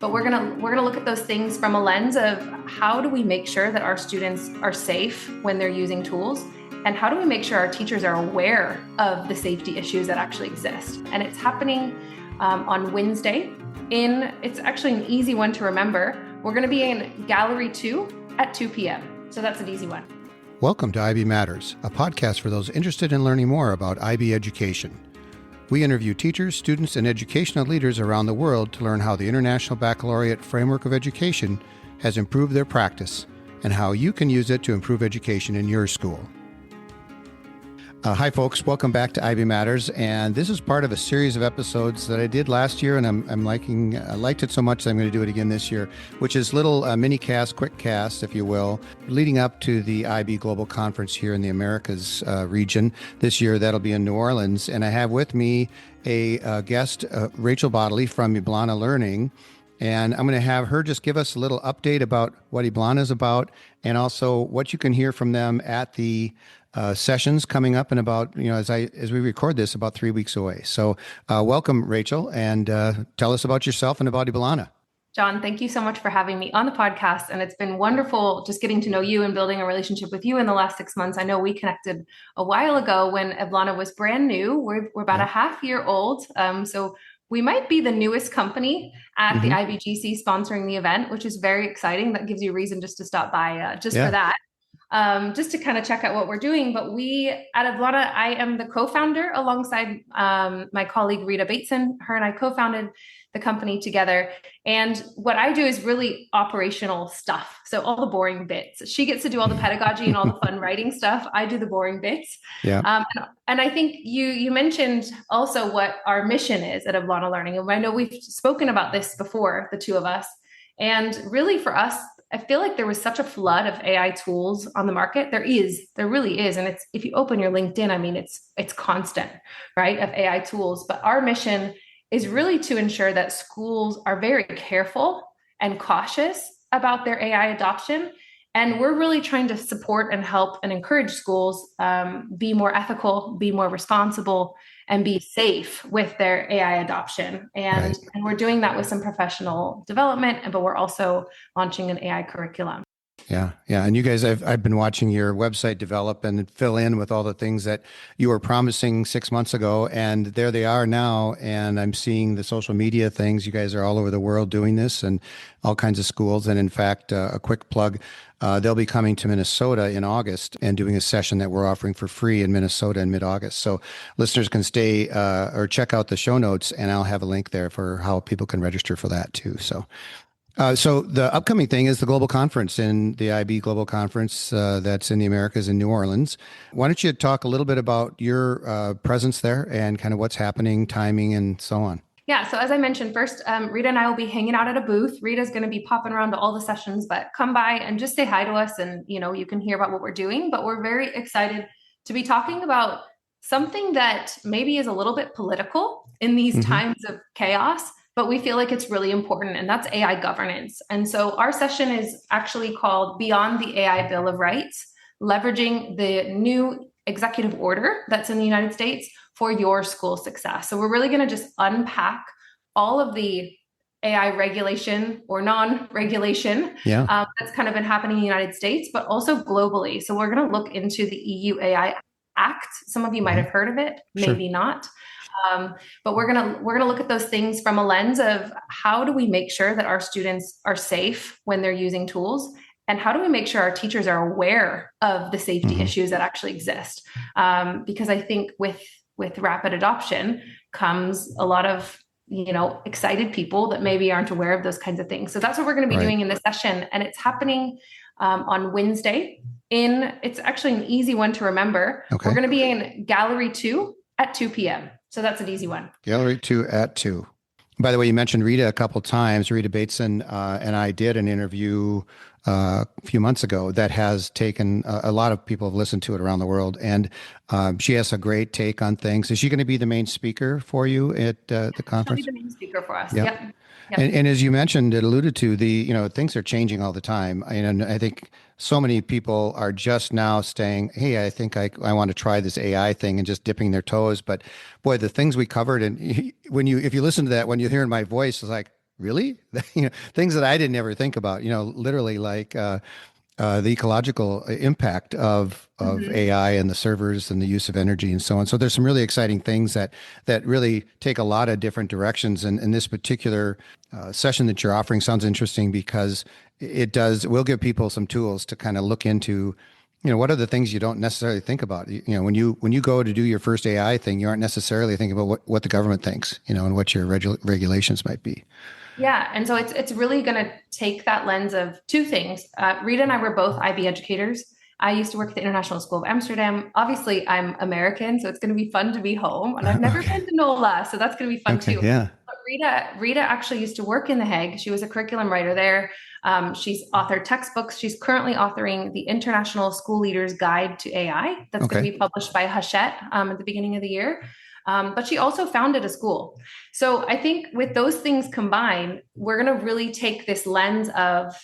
But we're gonna look at those things from a lens of how do we make sure that our students are safe when they're using tools, and how do we make sure our teachers are aware of the safety issues that actually exist. And it's happening on Wednesday. It's actually an easy one to remember. We're going to be in Gallery 2 at 2 p.m. So that's an easy one. Welcome to IB Matters, a podcast for those interested in learning more about IB education. We interview teachers, students, and educational leaders around the world to learn how the International Baccalaureate Framework of Education has improved their practice and how you can use it to improve education in your school. Hi, folks. Welcome back to IB Matters. And this is part of a series of episodes that I did last year, and I liked it so much that I'm going to do it again this year, which is little mini cast, quick cast, if you will, leading up to the IB Global Conference here in the Americas region. This year, that'll be in New Orleans. And I have with me a guest, Rachel Bodley from Eblana Learning. And I'm going to have her just give us a little update about what Eblana is about, and also what you can hear from them at the sessions coming up in about, as we record this, about 3 weeks away. So welcome, Rachel, and tell us about yourself and about Eblana. John, thank you so much for having me on the podcast. And it's been wonderful just getting to know you and building a relationship with you in the last 6 months. I know we connected a while ago when Eblana was brand new. We're about a half year old. So we might be the newest company at the IBGC sponsoring the event, which is very exciting. That gives you a reason just to stop by for that. Just to kind of check out what we're doing. But we at Eblana, I am the co-founder alongside my colleague Rita Bateson. Her and I co-founded the company together. And what I do is really operational stuff. So all the boring bits. She gets to do all the pedagogy and all the fun writing stuff. I do the boring bits. Yeah. And I think you mentioned also what our mission is at Eblana Learning. And I know we've spoken about this before, the two of us. And really for us, I feel like there was such a flood of AI tools on the market. There really is. And it's, if you open your LinkedIn, I mean, it's constant, right, of AI tools. But our mission is really to ensure that schools are very careful and cautious about their AI adoption. And we're really trying to support and help and encourage schools be more ethical, be more responsible, and be safe with their AI adoption. And we're doing that with some professional development, but we're also launching an AI curriculum. Yeah. And you guys, I've been watching your website develop and fill in with all the things that you were promising 6 months ago, and there they are now. And I'm seeing the social media things. You guys are all over the world doing this, and all kinds of schools. And in fact, a quick plug, they'll be coming to Minnesota in August and doing a session that we're offering for free in Minnesota in mid-August. So listeners can stay or check out the show notes, and I'll have a link there for how people can register for that too. So the upcoming thing is the Global Conference, in the IB Global Conference that's in the Americas in New Orleans. Why don't you talk a little bit about your presence there and kind of what's happening, timing, and so on? Yeah. So as I mentioned, first, Rita and I will be hanging out at a booth. Rita's going to be popping around to all the sessions, but come by and just say hi to us, and you can hear about what we're doing. But we're very excited to be talking about something that maybe is a little bit political in these times of chaos, but we feel like it's really important, and that's AI governance. And so our session is actually called Beyond the AI Bill of Rights, leveraging the new executive order that's in the United States for your school success. So we're really going to just unpack all of the AI regulation or non-regulation that's kind of been happening in the United States, but also globally. So we're going to look into the EU AI Act. Some of you might have heard of it, maybe not. But we're gonna look at those things from a lens of how do we make sure that our students are safe when they're using tools, and how do we make sure our teachers are aware of the safety issues that actually exist? Because I think with rapid adoption comes a lot of excited people that maybe aren't aware of those kinds of things. So that's what we're going to be doing in this session, and it's happening on Wednesday. It's actually an easy one to remember. We're going to be in Gallery 2 at 2 p.m. So that's an easy one. Gallery 2 at 2. By the way, you mentioned Rita a couple of times. Rita Bateson and I did an interview a few months ago that has taken a lot of people have listened to it around the world. And she has a great take on things. Is she going to be the main speaker for you at the conference? She'll be the main speaker for us. Yep. And as you mentioned, it alluded to things are changing all the time. And I think so many people are just now saying, hey, I think I want to try this AI thing, and just dipping their toes. But boy, the things we covered, and if you listen to that, when you're hearing my voice, it's like, really? Things that I didn't ever think about, literally like the ecological impact of Mhm. AI and the servers and the use of energy and so on. So there's some really exciting things that really take a lot of different directions. And this particular session that you're offering sounds interesting because it will give people some tools to kind of look into, what are the things you don't necessarily think about? When you go to do your first AI thing, you aren't necessarily thinking about what the government thinks, and what your regulations might be. Yeah, and so it's really going to take that lens of two things. Rita and I were both IB educators. I used to work at the International School of Amsterdam. Obviously, I'm American, so it's going to be fun to be home. And I've never Okay. been to NOLA, so that's going to be fun Okay. too. Yeah. But Rita actually used to work in The Hague. She was a curriculum writer there. She's authored textbooks. She's currently authoring the International School Leaders Guide to AI. That's going Okay. to be published by Hachette at the beginning of the year. But she also founded a school. So I think with those things combined, we're going to really take this lens of,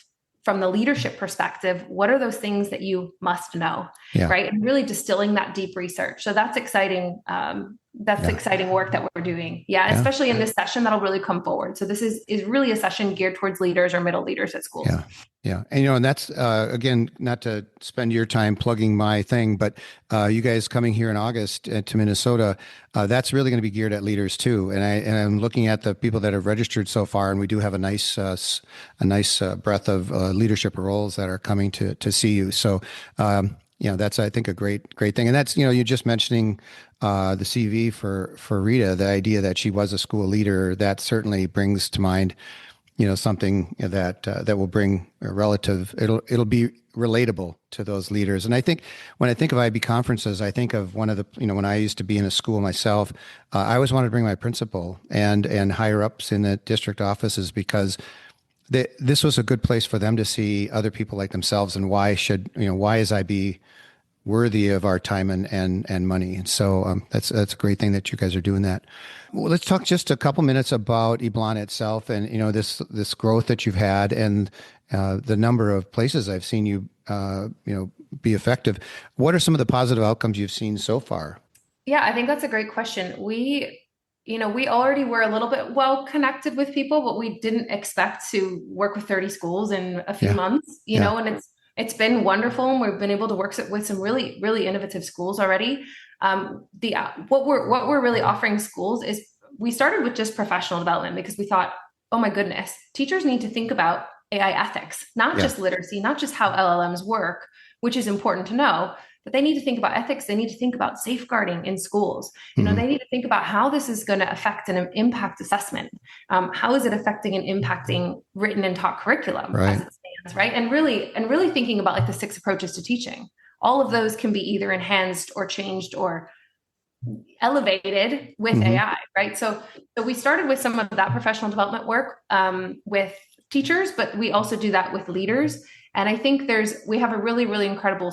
from the leadership perspective, what are those things that you must know, Yeah. right? And really distilling that deep research. So that's exciting. That's Yeah. exciting work that we're doing. Yeah, Yeah. especially in this session, that'll really come forward. So this is really a session geared towards leaders or middle leaders at schools. Yeah. Yeah. And that's, again, not to spend your time plugging my thing, but you guys coming here in August to Minnesota, that's really going to be geared at leaders too. And I'm looking at the people that have registered so far, and we do have a nice, breadth of leadership roles that are coming to see you. So, that's, I think, a great thing. And that's, you just mentioning the CV for Rita, the idea that she was a school leader, that certainly brings to mind, something that will bring a relative. It'll be relatable to those leaders. And I think when I think of IB conferences, I think of one of the, when I used to be in a school myself, I always wanted to bring my principal and higher ups in the district offices because this was a good place for them to see other people like themselves and why is IB worthy of our time and money. And so that's a great thing that you guys are doing that. Well, let's talk just a couple minutes about Eblana itself and this growth that you've had and the number of places I've seen you be effective. What are some of the positive outcomes you've seen so far? Yeah, I think that's a great question. We already were a little bit well connected with people, but we didn't expect to work with 30 schools in a few Yeah. months, Yeah. and it's been wonderful. And we've been able to work with some really, really innovative schools already. What we're really offering schools is we started with just professional development because we thought, oh my goodness, teachers need to think about AI ethics, not Yeah. just literacy, not just how LLMs work, which is important to know, but they need to think about ethics. They need to think about safeguarding in schools. Mm-hmm. They need to think about how this is going to affect and impact assessment. How is it affecting and impacting written and taught curriculum Right. as it stands, right? And really thinking about like the 6 approaches to teaching. All of those can be either enhanced or changed or elevated with Mm-hmm. AI, right? So we started with some of that professional development work with teachers, but we also do that with leaders. And I think we have a really, really incredible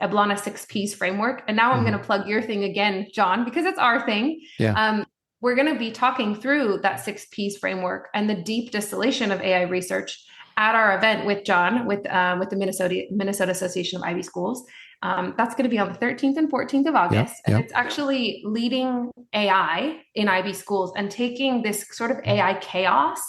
Eblana 6Ps framework. And now I'm going to plug your thing again, John, because it's our thing. Yeah. We're going to be talking through that 6Ps framework and the deep distillation of AI research at our event with John, with the Minnesota Association of IB Schools. That's going to be on the 13th and 14th of August. Yep. And it's actually leading AI in IB schools and taking this sort of AI chaos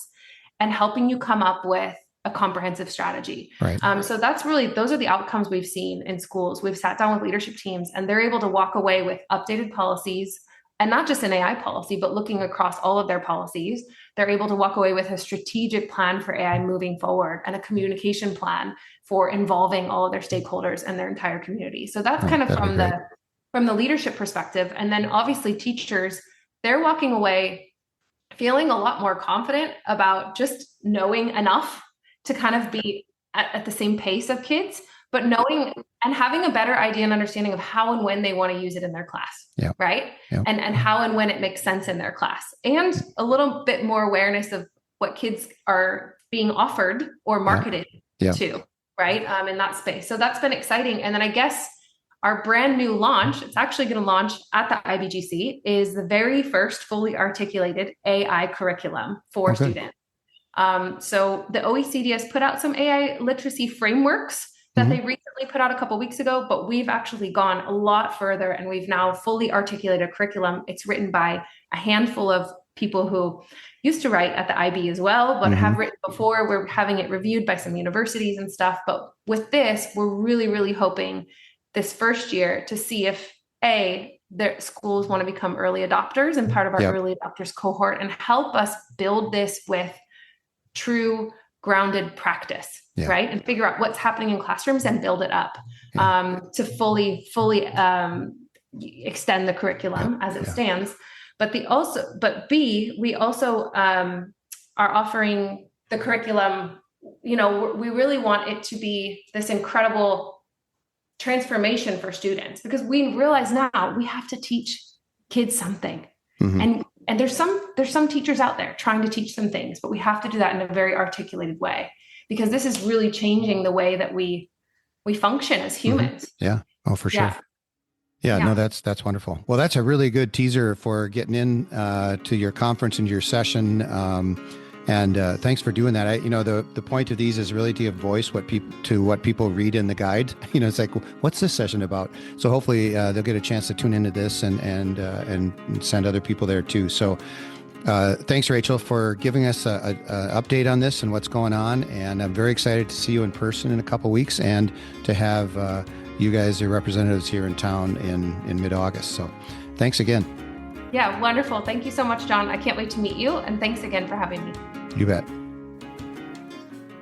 and helping you come up with a comprehensive strategy. Right. So those are the outcomes we've seen in schools. We've sat down with leadership teams and they're able to walk away with updated policies, and not just an AI policy, but looking across all of their policies. They're able to walk away with a strategic plan for AI moving forward and a communication plan for involving all of their stakeholders and their entire community. So that's kind of from the leadership perspective. And then obviously teachers, they're walking away feeling a lot more confident about just knowing enough to kind of be at the same pace of kids, but knowing and having a better idea and understanding of how and when they want to use it in their class. Yeah. Right. Yeah. And how and when it makes sense in their class, and a little bit more awareness of what kids are being offered or marketed to, right. In that space. So that's been exciting. And then I guess our brand new launch, it's actually going to launch at the IBGC, is the very first fully articulated AI curriculum for students. So the OECD has put out some AI literacy frameworks that they recently put out a couple of weeks ago, but we've actually gone a lot further and we've now fully articulated a curriculum. It's written by a handful of people who used to write at the IB as well, but have written before. We're having it reviewed by some universities and stuff. But with this, we're really, really hoping this first year to see if their schools want to become early adopters and part of our early adopters cohort and help us build this with true grounded practice, right? And figure out what's happening in classrooms and build it up to fully extend the curriculum as it stands. But we also are offering the curriculum. You know, we really want it to be this incredible transformation for students, because we realize now we have to teach kids something. And there's some teachers out there trying to teach them things, but we have to do that in a very articulated way, because this is really changing the way that we function as humans. Yeah. Oh, for sure. Yeah, no, that's wonderful. Well, that's a really good teaser for getting in to your conference and your session. And thanks for doing that. The point of these is really to give voice what people read in the guide. It's like, what's this session about? So hopefully they'll get a chance to tune into this and send other people there too. So thanks, Rachel, for giving us an update on this and what's going on. And I'm very excited to see you in person in a couple of weeks and to have you guys, your representatives here in town in mid-August. So thanks again. Yeah, wonderful. Thank you so much, John. I can't wait to meet you. And thanks again for having me. You bet.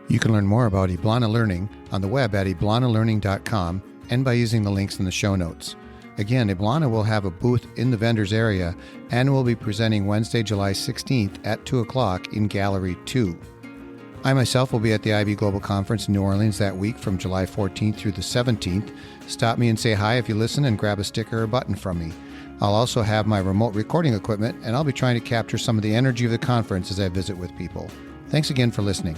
You can learn more about Eblana Learning on the web at eblanaLearning.com and by using the links in the show notes. Again, Eblana will have a booth in the vendors area and will be presenting Wednesday, July 16th at 2 o'clock in Gallery 2. I myself will be at the IB Global Conference in New Orleans that week from July 14th through the 17th. Stop me and say hi if you listen and grab a sticker or button from me. I'll also have my remote recording equipment, and I'll be trying to capture some of the energy of the conference as I visit with people. Thanks again for listening.